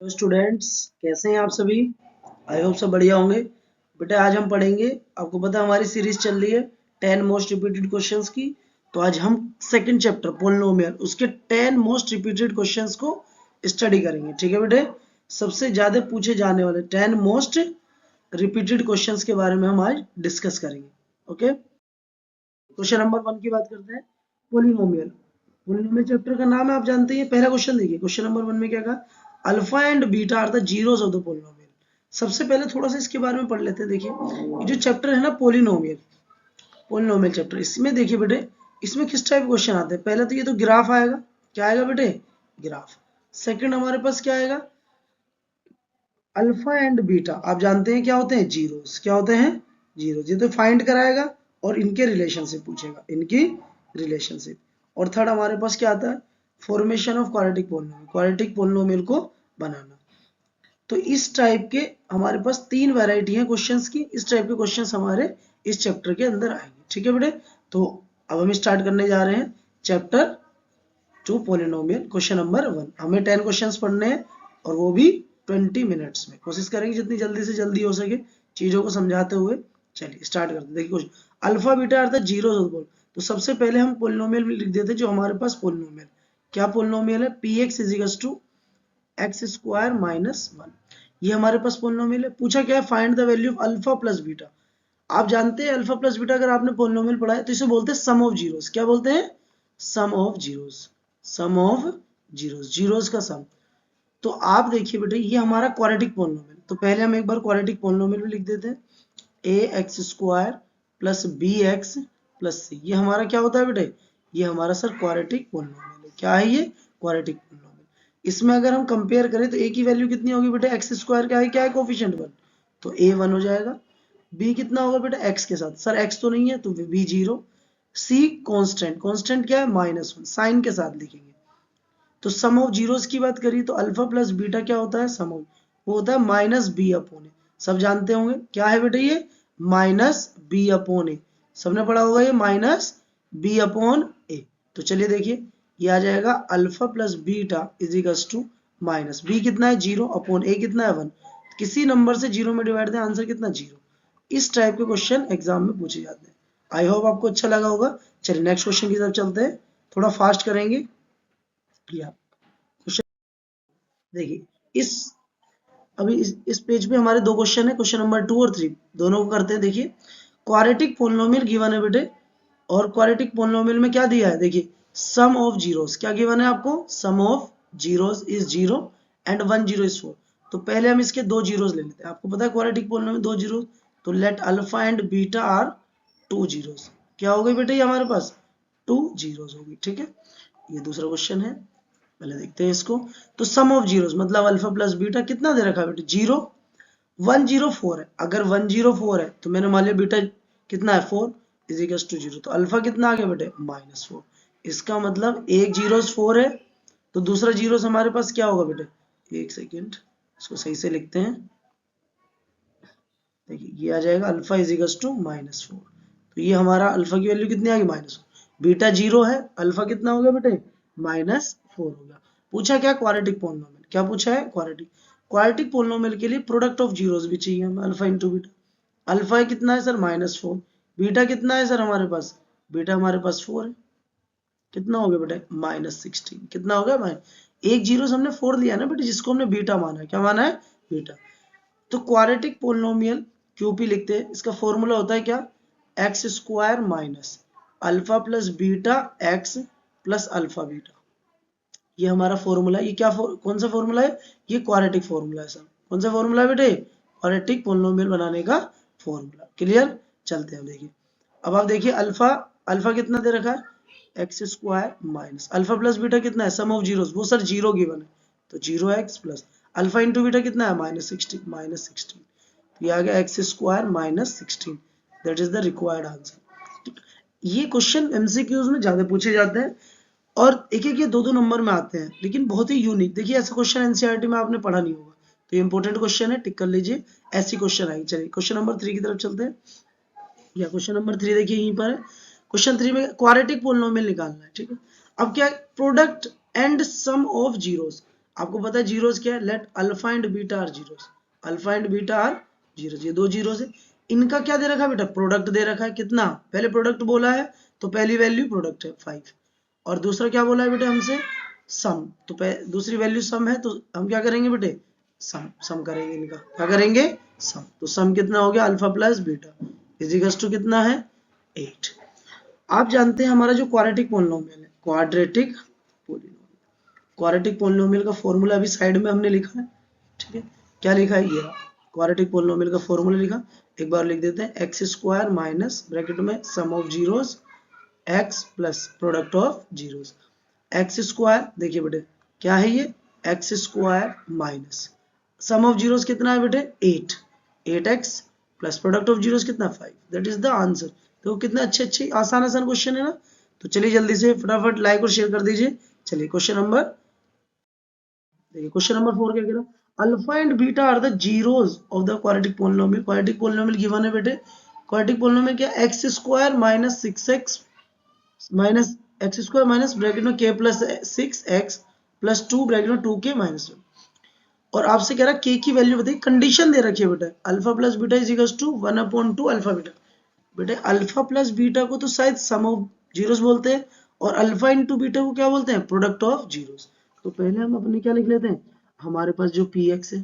तो स्टूडेंट्स कैसे हैं आप सभी। आई होप सब बढ़िया होंगे। बेटा आज हम पढ़ेंगे, आपको पता है हमारी सीरीज चल रही है 10 मोस्ट रिपीटेड क्वेश्चंस की। तो आज हम सेकंड चैप्टर पोलिनोमियल उसके 10 मोस्ट रिपीटेड क्वेश्चंस को स्टडी करेंगे। ठीक है बेटे, सबसे ज्यादा पूछे जाने वाले 10 मोस्ट रिपीटेड क्वेश्चंस के बारे में हम आज डिस्कस करेंगे। ओके, क्वेश्चन नंबर 1 की बात करते हैं। पोलिनोमियल पोलिनोमियल चैप्टर का नाम है, आप जानते हैं। पहला क्वेश्चन देखिए, क्वेश्चन नंबर 1 में क्या कहा, alpha and beta are the zeros of the polynomial. सबसे पहले थोड़ा सा इसके बारे में पढ़ लेते हैं। देखिए ये जो चैप्टर है ना पोलिनोमियल पोलिनोमियल चैप्टर, इसमें देखिए बेटे इसमें किस टाइप क्वेश्चन आते हैं। पहले तो ये तो ग्राफ आएगा, क्या आएगा बेटे, ग्राफ। सेकंड हमारे पास क्या आएगा, अल्फा एंड बीटा आप जानते हैं क्या होते हैं, जीरोस। क्या होते हैं, जीरोस। ये तो फाइंड कराएगा और इनके रिलेशनशिप पूछेगा, इनकी रिलेशनशिप। और थर्ड हमारे पास क्या आता है, formation of quadratic polynomial, quadratic polynomial को बनाना। तो इस टाइप के हमारे पास 3 वैरायटी है क्वेश्चंस की। इस टाइप के क्वेश्चंस हमारे इस चैप्टर के अंदर आएंगे। ठीक है बेटे, तो अब हम स्टार्ट करने जा रहे हैं चैप्टर 2 पोलिनोमियल। क्वेश्चन नंबर 1, हमें 10 क्वेश्चंस पढ़ने हैं और वो भी 20 मिनट्स में। कोशिश करेंगे जितनी जल्दी से जल्दी हो सके चीजों को समझाते हुए। चलिए स्टार्ट करते हैं। देखिए question, alpha beta are the zeros of pole. तो सबसे पहले हम पोलिनोमियल में लिख देते हैं जो हमारे पास पोलिनोमियल, क्या पोलिनोमियल है, p x is equal to x square minus 1। ये हमारे पास पोलिनोमियल है। पूछा क्या है, find the value of alpha plus beta. आप जानते हैं अल्फा प्लस बीटा अगर आपने पोलिनोमियल पढ़ा है तो इसे बोलते हैं सम ऑफ जीरोस। क्या बोलते हैं, sum of zeros, sum of zeros, zeros का सम। तो आप देखिए बेटे ये हमारा क्वाड्रेटिक पोलिनोमियल। तो पहले हम एक बार क्वाड्रेटिक पोलिनोमियल में लिख देते हैं, a x square plus b x plus c. ये हमारा क्या होता है बेटे, ये हमारा सर क्वाड्रेटिक पोलिनोमियल है। क्या है ये, क्वाड्रेटिक पोलिनोमियल। इसमें अगर हम कंपेयर करें तो ए की वैल्यू कितनी होगी बेटे, एक्स स्क्वायर क्या है कोफिशिएंट 1, तो ए 1 हो जाएगा। बी कितना होगा बेटा, एक्स के साथ, सर एक्स तो नहीं है तो बी 0। सी कांस्टेंट, कांस्टेंट क्या है -1, साइन के साथ लिखेंगे। तो सम ऑफ जीरोस की बात करिए तो अल्फा प्लस बीटा क्या होता है, सम ऑफ, वो होता है माइनस बी अपॉन ए। सब जानते होंगे क्या है बेटा, ये माइनस बी अपॉन ए। सबने पढ़ा होगा ये माइनस बी अपॉन ए। तो चलिए देखिए ये आ जाएगा alpha plus beta is equals to minus b कितना है 0 अपॉन ए कितना है 1। किसी नंबर से 0 में डिवाइड दें, आंसर कितना 0। इस टाइप के क्वेश्चन एग्जाम में पूछे जाते हैं। आई होप आपको अच्छा लगा होगा। चलिए नेक्स्ट क्वेश्चन की तरफ चलते हैं, थोड़ा फास्ट करेंगे। या क्वेश्चन देखिए इस पेज पे हमारे 2 क्वेश्चन है, क्वेश्चन नंबर 2 और 3 दोनों को करते हैं। देखिए क्वाड्रेटिक पोलिनोमियल गिवन है बेटे, और क्वाड्रेटिक पोलिनोमियल में क्या दिया है, देखिए सम ऑफ जीरोस क्या गिवन है आपको, sum of zeros is 0 and 1 0 is 4। तो पहले हम इसके 2 जीरोस ले लेते हैं। आपको पता है क्वाड्रेटिक पोलिनोमियल 2 जीरो, तो let alpha and beta are 2 zeros. क्या हो गई बेटे, ये हमारे पास 2 जीरोस होगी। ठीक है, ये दूसरा क्वेश्चन है, पहले देखते हैं इसको। तो सम ऑफ जीरोस मतलब अल्फा प्लस बीटा कितना दे रखा है बेटे, 0 104 है। अगर 104 है तो मैंने मान लिया बीटा कितना है 4 इज इक्वल टू 0। तो अल्फा कितना आ गया बेटे -4। इसका मतलब एक जीरोस 4 है तो दूसरा जीरोस हमारे पास क्या होगा बेटे, एक सेकेंड इसको सही से लिखते हैं। देखिए ये आ जाएगा अल्फा इज इक्वल टू -4। तो ये हमारा अल्फा की वैल्यू कितनी आ गई -4। बीटा 0 है, अल्फा कितना हो गया बेटे -4 हो गया। पूछा क्या, क्वाड्रेटिक पोलिनोमियल। क्या पूछा है, क्वाड्रेटिक। क्वाड्रेटिक पोलिनोमियल के लिए प्रोडक्ट ऑफ जीरोस भी चाहिए हमें, अल्फा इंटू बीटा। अल्फा कितना है सर -4, बीटा कितना है सर हमारे पास, बीटा हमारे पास 4 है। कितना हो गया बेटा -16। कितना हो गया, एक जीरो हमने 4 लिया ना बेटे, जिसको हमने बीटा माना है। क्या माना है, बीटा। तो क्वाड्रेटिक पोलिनोमियल क्यूपी लिखते हैं, इसका फॉर्मूला होता है क्या, x square minus alpha plus beta x plus alpha beta. ये हमारा फॉर्मूला है। ये क्या कौन सा फॉर्मूला है, ये क्वाड्रेटिक फॉर्मूला है सर। कौन सा फॉर्मूला है बेटे, क्वाड्रेटिक पोलिनोमियल बनाने का फॉर्मूला। क्लियर, चलते हैं देखिए। अब आप देखिए अल्फा, अल्फा कितना दे रखा है, x square minus alpha plus beta कितना है, सम ऑफ जीरोस, वो सर 0 गिवन है तो 0x plus alpha into beta कितना है -16। तो ये आ गया x square -16। That is the required answer. ये क्वेश्चन एमसीक्यूज में ज्यादा पूछे जाते हैं और एक एक ये 2-2 नंबर में आते हैं, लेकिन बहुत ही यूनिक। देखिए ऐसा क्वेश्चन एनसीईआरटी में आपने पढ़ा नहीं होगा, तो ये इंपॉर्टेंट क्वेश्चन है, टिक कर लीजिए, ऐसी क्वेश्चन आएगी। चलिए क्वेश्चन नंबर 3 की तरफ चलते हैं। या क्वेश्चन नंबर 3 देखिए यहीं पर है। क्वेश्चन 3 में क्वाड्रेटिक पोलिनोमियल निकालना है। ठीक है, अब क्या, product and sum of zeros. आपको पता है जीरोस क्या है, let alpha and beta are zeros, alpha and beta are zeros, ये दो जीरोस है। इनका क्या दे रखा है बेटा, प्रोडक्ट दे रखा है, कितना, पहले प्रोडक्ट बोला है तो पहली वैल्यू प्रोडक्ट है 5, और दूसरा क्या बोला है बेटे हमसे, सम, तो दूसरी वैल्यू सम है, तो हम क्या करेंगे बेटे, सम करेंगे इनका, क्या करेंगे, सम, तो सम कितना हो गया, alpha plus beta is equals to कितना है 8। आप जानते हैं हमारा जो क्वाड्रेटिक पोलिनोमियल है, क्वाड्रेटिक पोलिनोमियल का फॉर्मूला अभी साइड में हमने लिखा है, ठीक है, क्या लिखा है, ये क्वाड्रेटिक पोलिनोमियल का फॉर्मूला लिखा, एक बार लिख देते हैं, एक्स स्क्वायर माइनस ब्रैकेट में sum of zeros x plus product of zeros, x square देखिए बेटे क्या है ये, x square minus sum of zeros कितना है बेटे 8x plus product of zeros कितना 5, दैट इज द आंसर। तो कितना अच्छे आसान क्वेश्चन है ना। तो चलिए जल्दी से फटाफट लाइक और शेयर कर दीजिए। चलिए क्वेश्चन नंबर, देखिए क्वेश्चन नंबर 4 क्या कह रहा है, alpha and beta are the zeros of the quadratic polynomial, quadratic polynomial given है बेटे, क्वाड्रेटिक पोलिनोमियल क्या, x square minus 6x minus x square minus bracket में k plus 6x plus 2 bracket में 2k minus 1, और आपसे कह रहा है k की वैल्यू बताइए, कंडीशन दे रखी है बेटा, alpha plus beta is equals to 1/2 alpha beta. बेटे अल्फा प्लस बीटा को तो शायद सम ऑफ जीरोस बोलते हैं, और अल्फा इंटू बीटा को क्या बोलते हैं, प्रोडक्ट ऑफ जीरोस। तो पहले हम अपने क्या लिख लेते हैं, हमारे पास जो px है,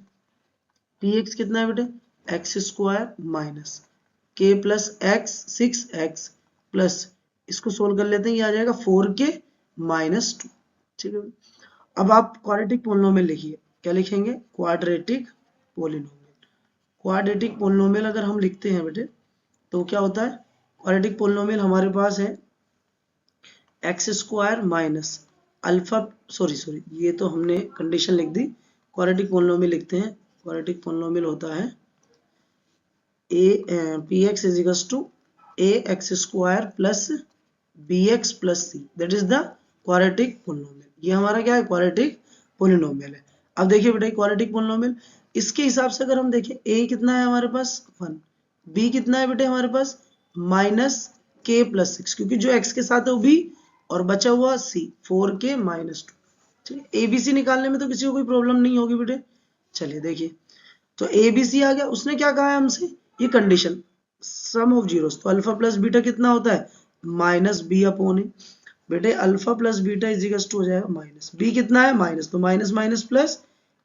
px कितना है बेटे, x square minus k plus x 6x plus, इसको सोल्व कर लेते हैं, ये आ जाएगा 4k माइनस 2, ठीक है। अब आप क्वाड्रेटिक पोलिनोमियल लिखिए, क्या लिखेंगे, क्वाड्रेटिक पोलिनोमियल। क्वाड्रेटिक पोलिनोमियल अगर हम लिखते हैं बेटे तो क्या होता है, क्वाड्रेटिक पोलिनोमियल हमारे पास है x square minus alpha, sorry ये तो हमने कंडीशन लिख दी, क्वाड्रेटिक पोलिनोमियल लिखते हैं, क्वाड्रेटिक पोलिनोमियल होता है p x is equals to a x square plus b x plus c, that is the quadratic polynomial. ये हमारा क्या है, क्वाड्रेटिक पोलिनोमियल है। अब देखिए बेटा क्वाड्रेटिक पोलिनोमियल, इसके हिसाब से अगर हम देखें, a कितना है हमारे पास 1, b कितना है बेटे हमारे पास माइनस k प्लस 6, क्योंकि जो x के साथ है वो b, और बचा हुआ c 4k माइनस 2, ठीक है। abc निकालने में तो किसी को कोई प्रॉब्लम नहीं होगी बेटे। चलिए देखिए, तो abc आ गया, उसने क्या कहा है हमसे, ये कंडीशन सम ऑफ जीरोस, तो अल्फा प्लस बीटा कितना होता है माइनस b अपॉन ए, बेटे alpha plus beta is equal to हो जाएगा माइनस, b कितना है माइनस, तो minus minus plus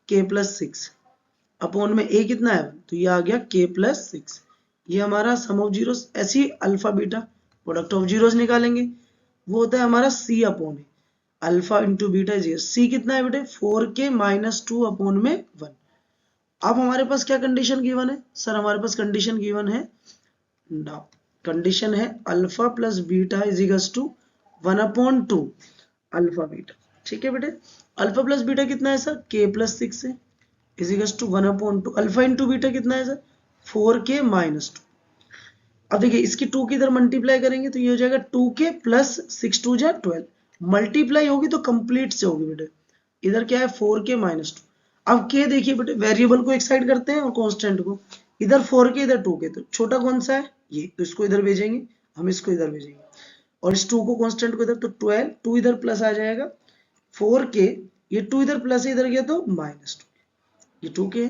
k plus 6 upon में a कितना है, तो ये आ गया k प्लस 6, ये हमारा सम ऑफ जीरोस। ऐसी alpha beta product of zeros निकालेंगे, वो होता है हमारा c upon A, alpha into beta is c कितना है बेटे 4k माइनस 2 अपॉन में 1। अब हमारे पास क्या कंडीशन गिवन है सर, हमारे पास कंडीशन गिवन है ना, कंडीशन है alpha plus beta is equals to 1/2 alpha beta, ठीक है बेटे। अल्फा प्लस बीटा कितना है सर, k प्लस 6 है is equals to 1/2, alpha into beta कितना है सर 4k माइनस 2। अब देखिए इसकी 2 की इधर मल्टीप्लाई करेंगे तो ये हो जाएगा 2k प्लस 6 2 जा 12, मल्टीप्लाई होगी तो कंप्लीट से होगी बेटे, इधर क्या है 4k माइनस 2। अब k देखिए बेटे, वेरिएबल को एक साइड करते हैं और कांस्टेंट को, इधर 4k इधर 2k, तो छोटा कौन सा है ये, तो इसको इधर भेजेंगे, हम इसको इधर भेजेंगे, और इस 2 को कांस्टेंट को इधर, तो 12 2 इधर प्लस आ जाएगा 4k, ये 2 इधर प्लस इधर गया तो माइनस 2, ये 2k,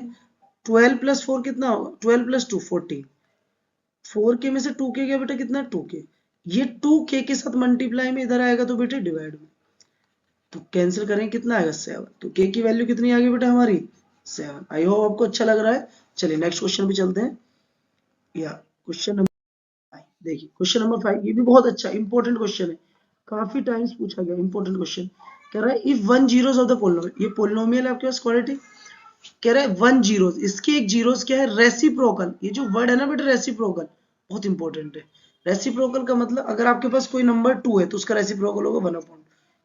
12 प्लस 4 कितना होगा, 12 प्लस 2 14, 4k में से 2k गया बेटा कितना 2k, ये 2k के साथ मल्टीप्लाई में इधर आएगा तो बेटे डिवाइड में, तो कैंसिल करें कितना आएगा 7, तो k की वैल्यू कितनी आ गई बेटा हमारी 7। आई होप आपको अच्छा लग रहा है। चलिए नेक्स्ट क्वेश्चन पे चलते हैं, या क्वेश्चन नंबर 5, देखिए क्वेश्चन नंबर 5 ये भी बहुत अच्छा इंपॉर्टेंट क्वेश्चन है, काफी टाइम्स पूछा गया इंपॉर्टेंट क्वेश्चन। कह रहा है if 1 zeros of the polynomial, ये पोलिनोमियल है आपके पास क्वाड्रेटिक, कह रहा है 1 जीरोस, इसके एक जीरोस क्या है रेसिप्रोकल, ये जो वर्ड है ना बेटा रेसिप्रोकल बहुत इंपॉर्टेंट है। रेसिप्रोकल का मतलब अगर आपके पास कोई नंबर 2 है तो उसका रेसिप्रोकल होगा 1/,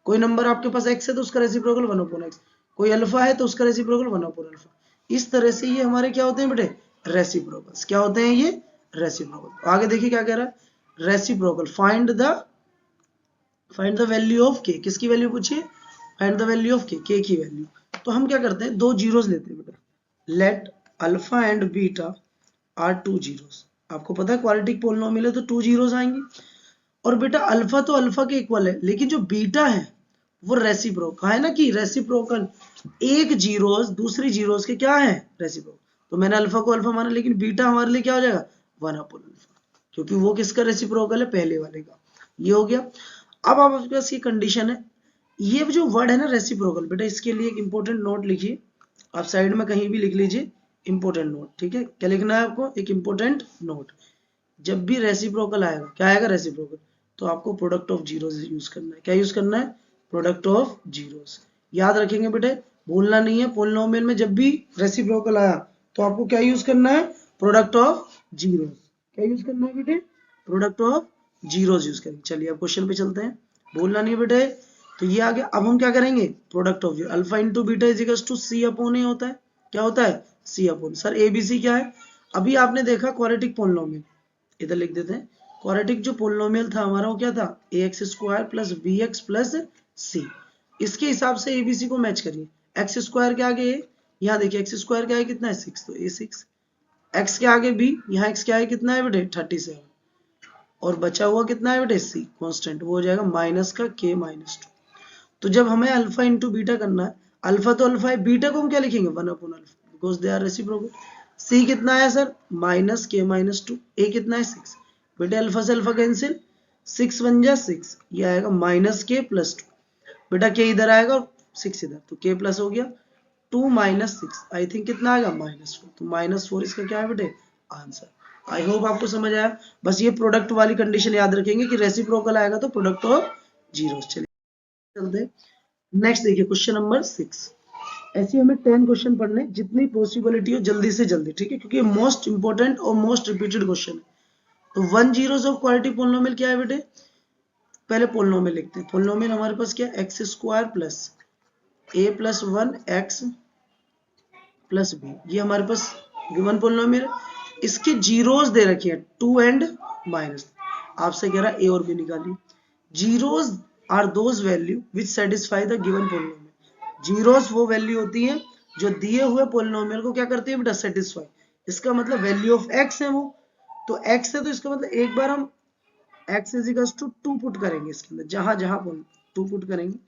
कोई नंबर आपके पास x है तो उसका रेसिप्रोकल 1/x, कोई अल्फा है तो उसका रेसिप्रोकल 1/अल्फा। इस तरह से ये हमारे क्या होते हैं बेटे रेसिप्रोकल्स, क्या होते हैं ये रेसिप्रोकल। आगे देखिए क्या कह रहा है, reciprocal find the value of k, किसकी वैल्यू पूछिए, find the value of k की वैल्यू। तो हम क्या करते हैं, दो जीरोस लेते हैं बेटा, let alpha and beta are 2 zeros, आपको पता है क्वाड्रेटिक पोलिनोमियल है तो 2 जीरोस आएंगे, और बेटा अल्फा तो अल्फा के इक्वल है, लेकिन जो बीटा है वो रेसिप्रोकल है ना, कि रेसिप्रोकल एक जीरोस दूसरी जीरोस के क्या है, रेसिप्रोकल। तो मैंने अल्फा को अल्फा माना, लेकिन बीटा हमारे लिए क्या हो जाएगा, 1/अल्फा, क्योंकि वो किसका रेसिप्रोकल है, पहले वाले का। ये हो गया। अब आपके पास ये कंडीशन है, ये जो वर्ड है ना रेसिप्रोकल, बेटा इसके लिए एक इंपॉर्टेंट नोट लिखिए, आप साइड में कहीं भी लिख लीजिए इंपॉर्टेंट नोट, ठीक है। क्या लिखना है आपको, एक इंपॉर्टेंट नोट। जब भी रेसिप्रोकल आएगा, क्या आएगा रेसिप्रोकल, तो आपको प्रोडक्ट ऑफ जीरोस यूज करना है। क्या यूज करना है, प्रोडक्ट ऑफ जीरोस। याद रखेंगे बेटे, भूलना नहीं है, पोलिनोमियल में जब भी रेसिप्रोकल आया तो आपको क्या यूज करना है, प्रोडक्ट ऑफ जीरोस। क्या यूज करना है बेटे, प्रोडक्ट ऑफ जीरोस यूज करेंगे। चलिए अब क्वेश्चन पे चलते हैं, भूलना नहीं बेटे। तो ये आ गया। अब हम क्या करेंगे, product of alpha into beta is equals to c upon a होता है। क्या होता है, c upon. Sir a b c क्या है, अभी आपने देखा क्वाड्रेटिक पोलिनोमियल, इधर लिख देते हैं। क्वाड्रेटिक जो पोलिनोमियल था हमारा वो क्या था, ax square plus bx plus c। इसके हिसाब से abc को मैच करिए। एक्स स्क्वायर के आगे a, यहाँ देखिए एक्स स्क्वायर क्या है, कितना है 6, तो a6। x के आगे b, यहाँ x क्या है, कितना है बेटे 37, और बचा हुआ कितना है बेटे c कांस्टेंट, वो हो जाएगा माइनस का k माइनस 2। तो जब हमें अल्फा इंटू बीटा करना है, अल्फा तो अल्फा है, बीटा को हम क्या लिखेंगे 1/अल्फा, बिकॉज दे आर रेसिप्रोकल। सी कितना है सर, माइनस के माइनस 2, ए कितना है 6, बेटे अल्फा से अल्फा कैंसिल, 6 बन जा 6, ये आएगा माइनस के प्लस 2, बेटा के इधर आएगा और 6 इधर, तो के प्लस हो गया 2 माइनस 6, आई थिंक कितना आएगा -4, तो -4 इसका क्या है बेटे आंसर। आई होप आपको समझ आया। बस ये प्रोडक्ट वाली कंडीशन याद रखेंगे कि रेसिप्रोकल आएगा तो प्रोडक्ट ऑफ जीरोस। चलिए चलते नेक्स्ट, देखिए क्वेश्चन नंबर 6। ऐसे हमें 10 क्वेश्चन पढ़ने, जितनी पॉसिबिलिटी हो जल्दी से जल्दी, ठीक है, क्योंकि मोस्ट इंपोर्टेंट और मोस्ट रिपीटेड क्वेश्चन है। तो 1 जीरोस ऑफ क्वाड्रेटिक पोलिनोमियल क्या है बेटे, पहले पोलिनोमियल लिखते हैं। पोलिनोमियल हमारे पास क्या है, x square plus a plus 1 x plus B, ये हमारे पास गिवन पोलिनोमियल है। इसके जीरोस दे रखे हैं 2 एंड माइनस, आपसे कह रहा है ए और बी निकालिए। Zeros are those value which satisfy the given polynomial. Zeros वो वैल्यू होती है जो दिए हुए पोलिनोमियल को क्या करती है बेटा, सेटिस्फाई। इसका मतलब वैल्यू ऑफ एक्स है वो, तो एक्स है तो इसका मतलब एक बार हम x is equal to 2 put करेंगे इसके अंदर, जहां जहां 2 पुट करेंगे,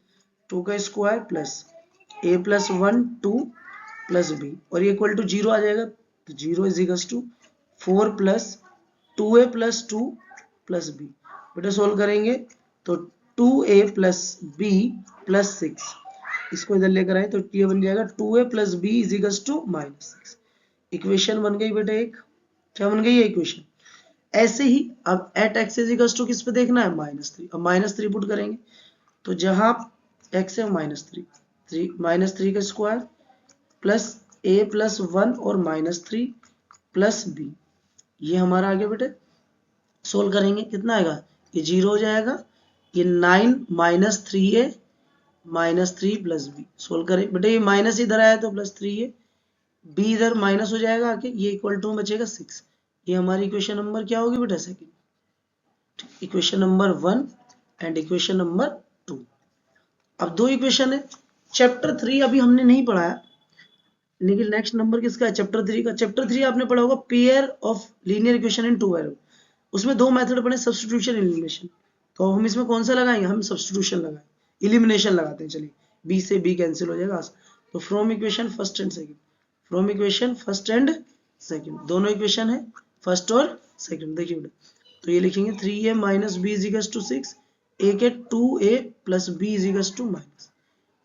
2 का square plus a plus 1 2 plus b, और ये इक्वल टू 0 आ जाएगा, तो 0 is equal to 4 plus 2a plus 2 plus b. बेटा सोल्व करेंगे तो 2a प्लस बी प्लस 6, इसको इधर लेकर आए तो ये बन जाएगा 2a plus b is equal to -6। Equation बन गई बेटा एक, क्या बन गई है इक्वेशन। ऐसे ही अब at x is equal to किस पे देखना है, -3। अब -3 पुट करेंगे तो जहां x है -3 का स्क्वायर प्लस a प्लस 1 और -3 प्लस b, ये हमारा आ गया बेटे। सोल्व करेंगे कितना आएगा, ये 0 हो जाएगा, ये 9 minus 3a minus 3 plus b. Solve करें बेटे, ये माइनस इधर आया तो प्लस 3a, बी इधर माइनस हो जाएगा आके, ये इक्वल टू बचेगा 6। ये हमारी इक्वेशन नंबर क्या होगी बेटा, second. Equation number 1 and equation number 2। अब दो इक्वेशन है। चैप्टर 3 अभी हमने नहीं पढ़ाया, लेकिन नेक्स्ट नंबर किसका है, चैप्टर 3 का। चैप्टर 3 आपने पढ़ा होगा pair of linear equation in 2 variable. उसमें दो मेथड पढ़े, सब्स्टिट्यूशन, एलिमिनेशन। तो हम इसमें कौन सा लगाएंगे, हम सब्स्टिट्यूशन लगाएंगे, इलिमिनेशन लगाते हैं। चलिए बी से बी कैंसिल हो जाएगा, तो from equation first and second, from equation first and second, दोनों इक्वेशन है फर्स्ट और सेकंड। देखिए तो ये लिखेंगे 3a minus b is equal to 6, ए के 2a plus b is equal to minus.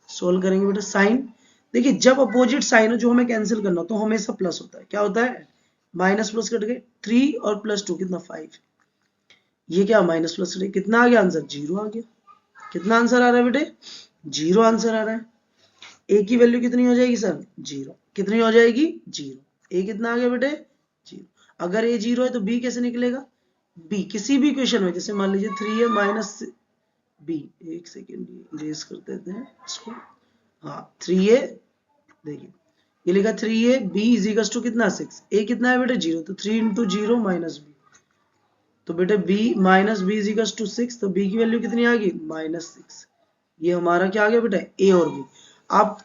Solve करेंगे बेटा, साइन देखिए जब अपोजिट साइन है जो हमें कैंसिल करना तो हमेशा प्लस होता है। क्या होता है, माइनस प्लस कट गए, 3 और प्लस 2 कितना 5, ये क्या माइनस प्लस कट, कितना आ गया आंसर, 0 आ गया। कितना आंसर आ रहा है बेटे, 0 आंसर आ रहा है। ए की वैल्यू कितनी हो जाएगी सर, 0, कितनी हो जाएगी 0, ए कितना आ गया बेटे 0। अगर ए 0 है तो बी कैसे निकलेगा, बी किसी भी इक्वेशन में, जैसे मान लीजिए 3a माइनस बी, एक सेकेंड इरेज कर देते हैं इसको, हाँ 3a, देखिए ये लिखा 3a b is equal to कितना 6, a कितना है बेटे 0, तो 3 इंटू 0 माइनस बी, तो बेटे b minus b is equal to 6, तो b की वैल्यू कितनी आ गई -6। ये हमारा क्या आ गया बेटा, a और b। आप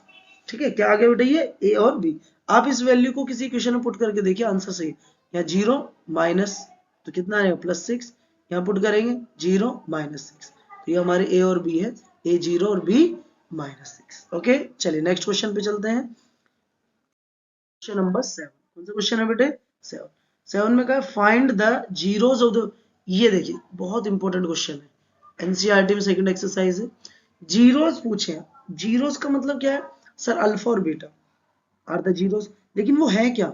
ठीक है, क्या आ गया बेटा, ये a और b। आप इस वैल्यू को किसी इक्वेशन में पुट करके देखिए, आंसर सही। यहाँ 0 माइनस तो कितना आएगा +6, यहाँ पुट करेंगे 0 -6, तो ये हमारे a और b है, A 0 और B -6। ओके, चलिए नेक्स्ट क्वेश्चन पे चलते हैं। क्वेश्चन नंबर 7, कौन सा क्वेश्चन है बेटे? 7। 7 में कहा find the zeros of the, ये देखिए बहुत इंपॉर्टेंट क्वेश्चन है, एनसीईआरटी में सेकंड एक्सरसाइज है। जीरोस पूछे, जीरोस का मतलब क्या है सर? अल्फा और बीटा आर द जीरोस, लेकिन वो है क्या?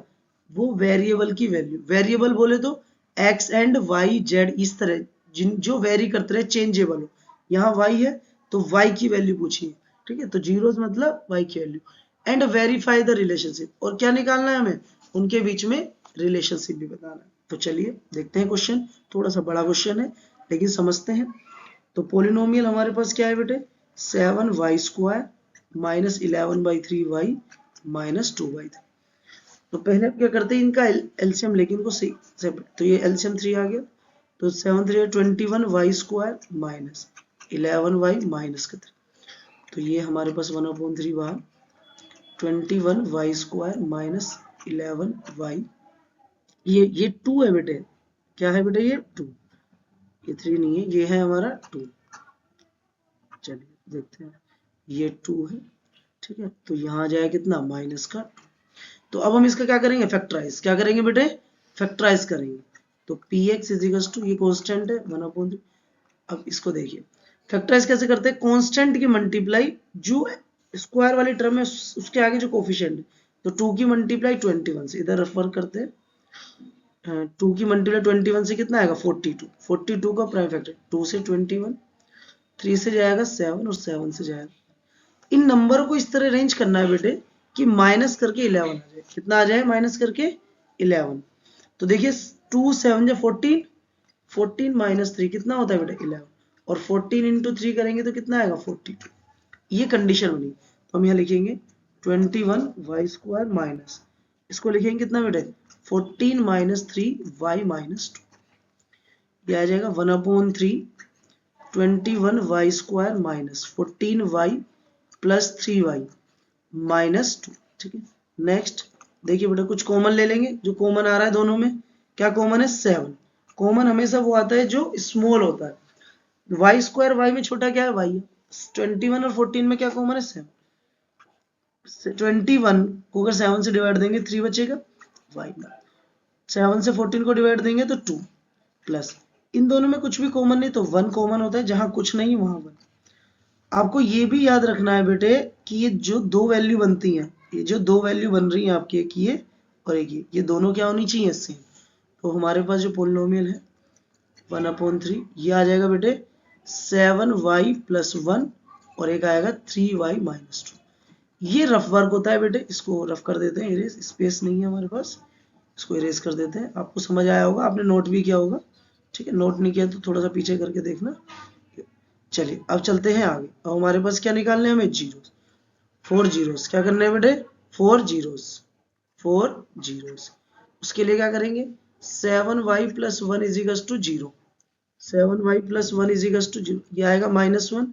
वो वेरिएबल की वैल्यू, वेरिएबल बोले तो एक्स एंड वाई जेड, इस तरह जिन जो वेरी करते रहे, चेंजेबल हो। यहाँ वाई है तो वाई की वैल्यू पूछी है, ठीक है, तो जीरोस मतलब वाई की value. And verify the relationship, और क्या निकालना है हमें? उनके बीच में रिलेशनशिप भी बताना है। तो चलिए देखते हैं क्वेश्चन, थोड़ा सा बड़ा क्वेश्चन है लेकिन समझते हैं। तो पोलिनोमियल हमारे पास क्या है बेटे? 7y² minus 11/3y minus 2y। तो पहले आप क्या करते हैं, इनका एलसीएम लेके इनको सेपरेट, तो ये एलसीएम 3 आ गया, तो 7 3 21y² माइनस 11y माइनस का 3, तो ये हमारे पास 1/3 बाहर, 21y² माइनस 11y, ये 2 है बेटे, क्या है बेटे? ये 2, ये 3 नहीं है, ये है हमारा 2। चलिए देखते हैं, ये 2 है, ठीक है, तो यहाँ जाए कितना? माइनस का। तो अब हम इसका क्या करेंगे? फैक्टराइज। क्या करेंगे बेटे? फैक्टराइज करेंगे। तो px इज इक्वल टू, ये कांस्टेंट है 1/3। अब इसको देखिए फैक्टराइज कैसे करते हैं? कांस्टेंट की मल्टीप्लाई, जो स्क्वायर वाली टर्म है उसके आगे जो कोफिशिएंट है, तो 2 की मल्टीप्लाई 21 से, इधर रेफर करते हैं, 2 की मल्टीप्लाई 21 से कितना आएगा? 42। 42 का प्राइम फैक्टर, 2 से 21, 3 से जाएगा 7 और 7 से जाएगा। इन नंबर को इस तरह अरेंज करना है बेटे कि माइनस करके 11 आ जाए। कितना आ जाए? माइनस करके 11। तो देखिए 2 7 जा 14, 14 माइनस 3 कितना होता है बेटा? 11, और 14 इंटू 3 करेंगे तो कितना आएगा? 42। ये कंडीशन बनी, तो हम यहाँ लिखेंगे 21y² माइनस, इसको लिखेंगे कितना बेटे? 14 माइनस 3y माइनस 2, ये आ जाएगा 1/3 21y² minus 14y plus 3y minus 2, ठीक है। नेक्स्ट देखिए बेटा, कुछ कॉमन ले लेंगे, जो कॉमन आ रहा है दोनों में, क्या कॉमन है? 7। कॉमन हमेशा वो आता है जो स्मॉल होता है, y² y में छोटा क्या है? y है। 21 और 14 में क्या कॉमन है? 7। 21 को अगर 7 से डिवाइड देंगे 3 बचेगा, y, 7 से 14 को डिवाइड देंगे तो 2, प्लस इन दोनों में कुछ भी कॉमन नहीं, तो 1 कॉमन होता है, जहां कुछ नहीं वहां 1। आपको ये भी याद रखना है बेटे कि ये जो दो वैल्यू बनती हैं, ये जो दो वैल्यू बन रही हैं आपकी, एक ये और एक ये दोनों क्या होनी चाहिए? सेम। तो हमारे पास जो पोलिनोमियल है 1/3, ये आ जाएगा बेटे 7y प्लस 1, और एक आएगा 3y माइनस 2। ये रफ वर्क होता है बेटे, इसको रफ कर देते हैं, इरेज, स्पेस नहीं है हमारे पास, इसको इरेज कर देते हैं। आपको समझ आया होगा, आपने नोट भी किया होगा, ठीक है, नोट नहीं किया तो थोड़ा सा पीछे करके देखना। चलिए अब चलते हैं आगे। अब हमारे पास क्या निकालने हैं हमें? Zeros, 4 zeros. क्या करने हैं बेटे? 4 जीरोस, 4 जीरोस। उसके लिए क्या करेंगे? 7y plus 1 is equal to 0, 7y plus 1 is equal to 0, ये आएगा -1,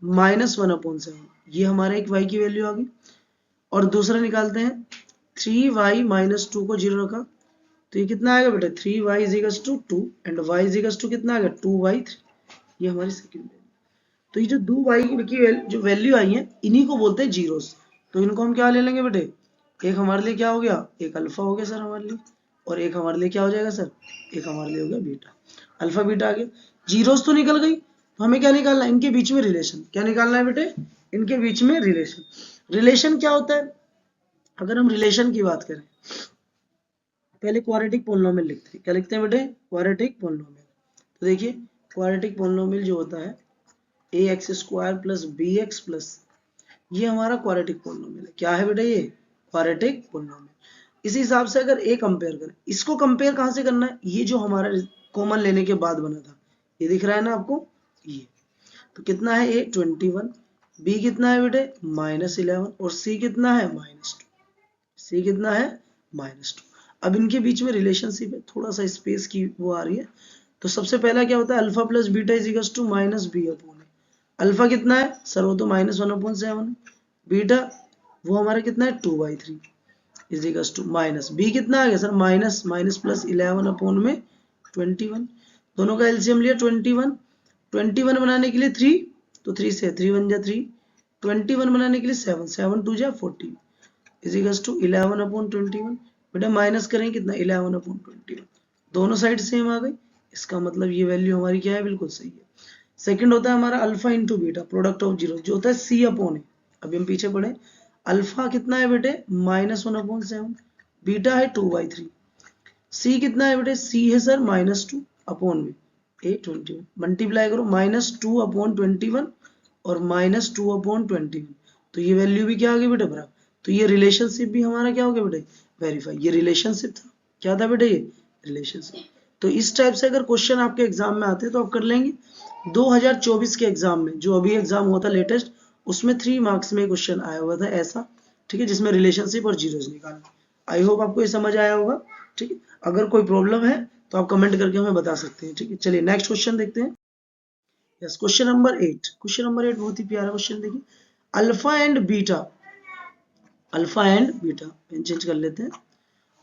-1/7, ये हमारा एक y की वैल्यू आ गई। और दूसरा निकालते हैं, 3y माइनस 2 को 0 रखा, तो ये कितना आएगा बेटा? 3y is equal to 2 and y is equal to कितना आएगा? 2y3, ये हमारी सेकंड वैल्यू। तो ये जो दो y की जो वैल्यू आई है, इन्हीं को बोलते हैं जीरोस। तो इनको हम क्या ले लेंगे बेटे? एक हमारे लिए क्या हो गया? एक अल्फा हो गया सर हमारे लिए, और एक हमारे लिए क्या हो जाएगा सर? एक हमारे लिए हो गया बीटा। अल्फा बीटा आ गया, जीरोस तो निकल गई, तो हमें क्या निकालना है? इनके बीच में रिलेशन। क्या निकालना है बेटे? इनके बीच में रिलेशन। रिलेशन क्या होता है? अगर हम रिलेशन की बात करें, पहले क्वाड्रेटिक पोलिनोमियल लिखते हैं। क्या लिखते हैं बेटे? Quadratic polynomial. तो देखिए क्वाड्रेटिक पोलिनोमियल जो होता है ax² प्लस bx प्लस, ये हमारा क्वाड्रेटिक पोलिनोमियल है। क्या है बेटा? ये क्वाड्रेटिक पोलिनोमियल। इसी हिसाब से अगर a कंपेयर करें, इसको कंपेयर कहां से करना है? ये जो हमारा कॉमन लेने के बाद बना था, ये दिख रहा है ना आपको, ये तो कितना है? a 21, b कितना है बेटे? -11, और c कितना है? -2, c कितना है? -2। अब इनके बीच में रिलेशनशिप है, थोड़ा सा स्पेस की वो आ रही है। तो सबसे पहला क्या होता है? Alpha plus beta is equal to -b/a। Alpha कितना है सर? वो तो -1/7। बीटा वो हमारा कितना है? 2/3 is equal to minus, b कितना आ गया सर? Minus minus plus 11/21। दोनों का एलसीएम लिया 21, 21 बनाने के लिए 3, तो 3 से 3 1 जा 3, 21 बनाने के लिए 7, 7 2 जा 14 इजिकल्स टू 11 अपॉन 21। बेटा माइनस करें कितना 11 अपॉन 21, दोनों साइड सेम आ गई, इसका मतलब ये वैल्यू हमारी क्या है, बिल्कुल सही है। सेकंड होता है हमारा alpha into beta product of zero, जो होता है सी अपॉन ए। अभी हम पीछे पढ़े, अल्फा कितना है बेटे -1 अपॉन 7, बीटा है 2/3, सी कितना है बेटे, सी है सर -2 अपॉन में ए 21, मल्टीप्लाई करो -2 अपॉन 21 और -2 अपॉन 21, तो ये वैल्यू भी क्या आ गई बेटे बराबर। तो ये रिलेशनशिप भी हमारा क्या हो गया बेटे, वेरीफाई। ये रिलेशनशिप था, क्या था बेटे, ये रिलेशनशिप। तो इस टाइप से अगर क्वेश्चन आपके एग्जाम में आते हैं तो आप कर लेंगे। 2024 के एग्जाम में, जो अभी एग्जाम हुआ था लेटेस्ट, उसमें 3 मार्क्स में क्वेश्चन आया हुआ था ऐसा, ठीक है, जिसमें रिलेशनशिप और जीरोस निकालना। आई होप आपको ये समझ आया होगा, ठीक है। अगर कोई प्रॉब्लम है तो आप कमेंट करके हमें बता सकते हैं, ठीक है। चलिए नेक्स्ट क्वेश्चन देखते हैं। Yes, question number 8। Question number 8 बहुत ही प्यारा क्वेश्चन, देखिए alpha and beta, alpha and beta pen change कर लेते हैं।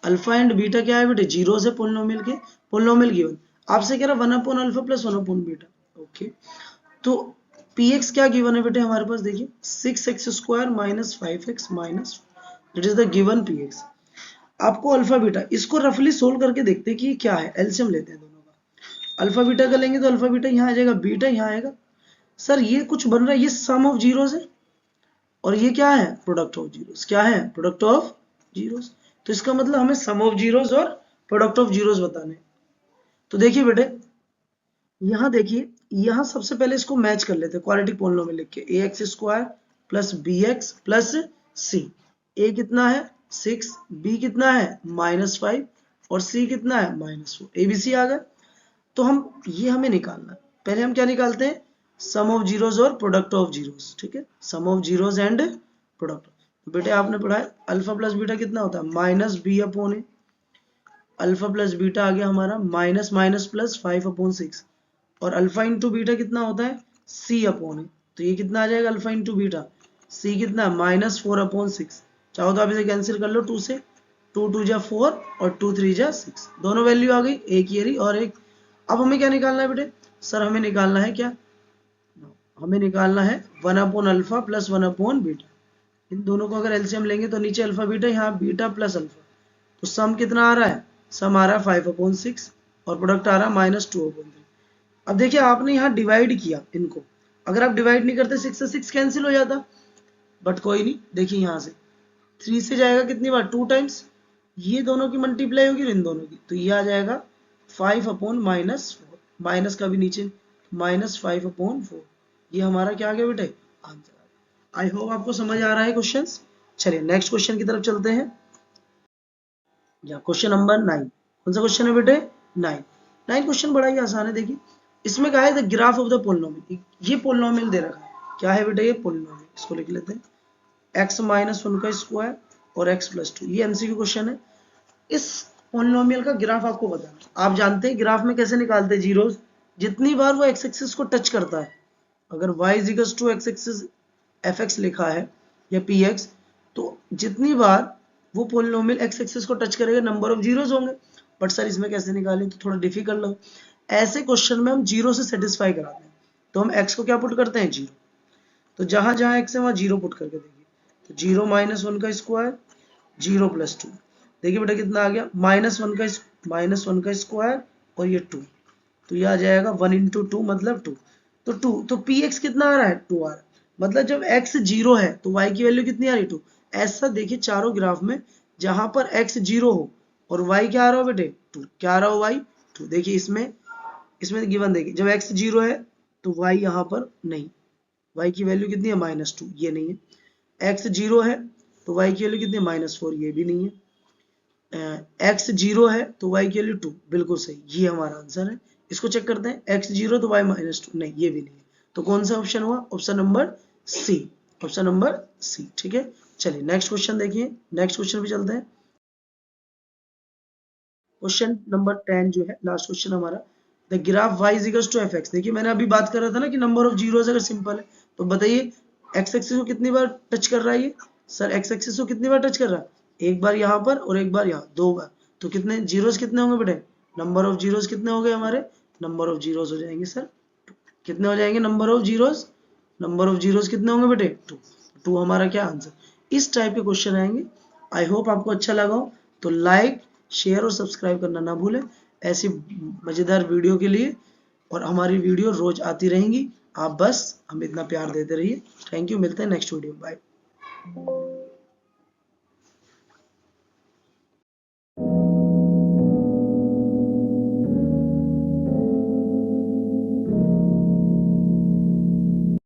अल्फा एंड बीटा क्या है बेटे, जीरो है पोलिनोमियल के, पोलिनोमियल गिवन आपसे कह रहा 1 upon alpha plus 1 upon beta, okay. तो px क्या गिवन है बेटे हमारे पास, देखिए 6x square minus 5x minus, it is the given px। आपको अल्फा बीटा, इसको रफली सोल्व करके देखते हैं कि ये क्या है, एलसीएम लेते हैं दोनों का। अल्फा बीटा का लेंगे तो अल्फा बीटा यहाँ आ जाएगा, बीटा यहाँ आएगा। सर ये कुछ बन रहा है, ये सम ऑफ जीरोस है और ये क्या है, प्रोडक्ट ऑफ जीरोस। क्या है, प्रोडक्ट ऑफ जीरोस। तो इसका मतलब हमें सम ऑफ जीरोस और प्रोडक्ट ऑफ जीरोस बताने। तो देखिए बेटे, यहाँ देखिए, यहाँ सबसे पहले इसको मैच कर लेते हैं क्वाड्रेटिक पॉलिनोमियल लिख के, ax square plus bx plus c। a कितना है 6, b कितना है -5 और c कितना है -4, abc आ गया। तो हम ये हमें निकालना है, पहले हम क्या निकालते हैं, सम ऑफ जीरोस और प्रोडक्ट ऑफ जीरोस, ठीक है, सम ऑफ जीरोस एंड प्रोडक्ट। तो बेटे आपने पढ़ा है अल्फा प्लस बीटा कितना होता है -b अपॉन ए, अल्फा प्लस बीटा आ गया हमारा माइनस माइनस प्लस 5 अपॉन 6, और अल्फा इंटू बीटा कितना होता है c अपॉन ए। तो ये कितना आ जाएगा अल्फा इंटू बीटा, c कितना -4 अपॉन 6, चाहो तो आप इसे कैंसिल कर लो 2 से, 2 2 जा 4 और 2 3 जा 6, दोनों वैल्यू आ गई, एक ये रही और एक। अब हमें क्या निकालना है बेटे, सर हमें निकालना है क्या, हमें निकालना है 1 upon alpha plus 1 upon beta. इन दोनों को अगर एलसीएम लेंगे तो नीचे अल्फा बीटा, यहाँ बीटा प्लस अल्फा, तो सम कितना आ रहा है, सम आ रहा है 5 अपॉन 6 और प्रोडक्ट आ रहा है -2 अपॉन 3। अब देखिए आपने यहाँ डिवाइड किया इनको, अगर आप डिवाइड नहीं करते 6 से 6 कैंसिल हो जाता, बट कोई नहीं, देखिए यहाँ से 3 से जाएगा कितनी बार, 2 टाइम्स, ये दोनों की मल्टीप्लाई होगी इन दोनों की, तो ये आ जाएगा 5 अपॉन -4, माइनस का भी नीचे -5 अपॉन 4, ये हमारा क्या आ गया बेटे, आंसर। आई होप आपको समझ आ रहा है क्वेश्चंस। चलिए नेक्स्ट क्वेश्चन की तरफ चलते हैं। या क्वेश्चन नंबर 9, कौन सा क्वेश्चन है बेटे, 9। 9 क्वेश्चन बड़ा ही आसान है, देखिए इसमें कहा है the graph of the polynomial, ये पोलिनोमियल दे रखा है, क्या है बेटा ये पोलिनोमियल, इसको लिख लेते हैं x -1 का स्क्वायर और x + 2, ये एमसीक्यू क्वेश्चन है। इस पोलिनोमियल का ग्राफ आपको बताना, आप जानते हैं ग्राफ में कैसे निकालते हैं जीरोस, जितनी बार वो x एक्सिस को टच करता है, अगर y = x एक्सिस fx लिखा है या px, तो जितनी बार वो पोलिनोमियल x एक्सिस को टच करेगा नंबर ऑफ जीरोस होंगे। बट सर इसमें कैसे निकालें, तो थोड़ा डिफिकल्ट हो, ऐसे क्वेश्चन में हम जीरो से सेटिस्फाई कराते हैं, तो हम x को क्या पुट करते हैं, जीरो, तो जहां जहां x है वहां जीरो पुट करके देखिए, तो 0 -1 का स्क्वायर 0 + 2, देखिए बेटा कितना आ गया -1 का स्क्वायर और ये 2, तो ये आ जाएगा 1 × 2 मतलब 2, तो 2, तो px कितना आ रहा है, 2 आ रहा है, मतलब जब x 0 है तो y की वैल्यू कितनी आ रही है, 2। ऐसा देखिए चारों ग्राफ में जहां पर x 0 हो और y क्या आ रहा हो बेटे, 2, क्या आ रहा हो y, 2। देखिए इसमें गिवन देखिए, जब x 0 है तो y यहाँ पर नहीं, y की वैल्यू कितनी है -2, ये नहीं है। x 0 है तो y की वैल्यू कितनी है -4, ये भी नहीं है। x 0 है तो y की वैल्यू 2, बिल्कुल सही, ये हमारा आंसर है। इसको चेक करते हैं, x 0 तो y -2, नहीं ये भी नहीं है, तो कौन सा ऑप्शन हुआ, option number c, option number c, ठीक है। चलिए नेक्स्ट क्वेश्चन देखिए, नेक्स्ट क्वेश्चन पे चलते हैं। क्वेश्चन नंबर 10 जो है लास्ट क्वेश्चन हमारा, द ग्राफ y = fx। देखिए मैंने अभी बात कर रहा था ना कि नंबर ऑफ जीरोस अगर सिंपल है, तो बताइए x एक्सिस को कितनी बार टच कर रहा है ये, सर x एक्सिस को कितनी बार टच कर रहा है, एक बार यहाँ पर और एक बार यहाँ, 2 बार, तो कितने जीरोस कितने होंगे बेटे, नंबर ऑफ जीरोस कितने हो गए हमारे, नंबर ऑफ जीरोस हो जाएंगे सर, कितने हो जाएंगे number of zeros, number of zeros कितने होंगे बेटे? 2। 2 हमारा क्या आंसर। इस टाइप के क्वेश्चन आएंगे। आई होप आपको अच्छा लगा हो, तो लाइक, शेयर और सब्सक्राइब करना ना भूलें ऐसी मजेदार वीडियो के लिए। और हमारी वीडियो रोज आती रहेंगी, आप बस हमें इतना प्यार देते रहिए। थैंक यू, मिलते हैं नेक्स्ट वीडियो, बाय।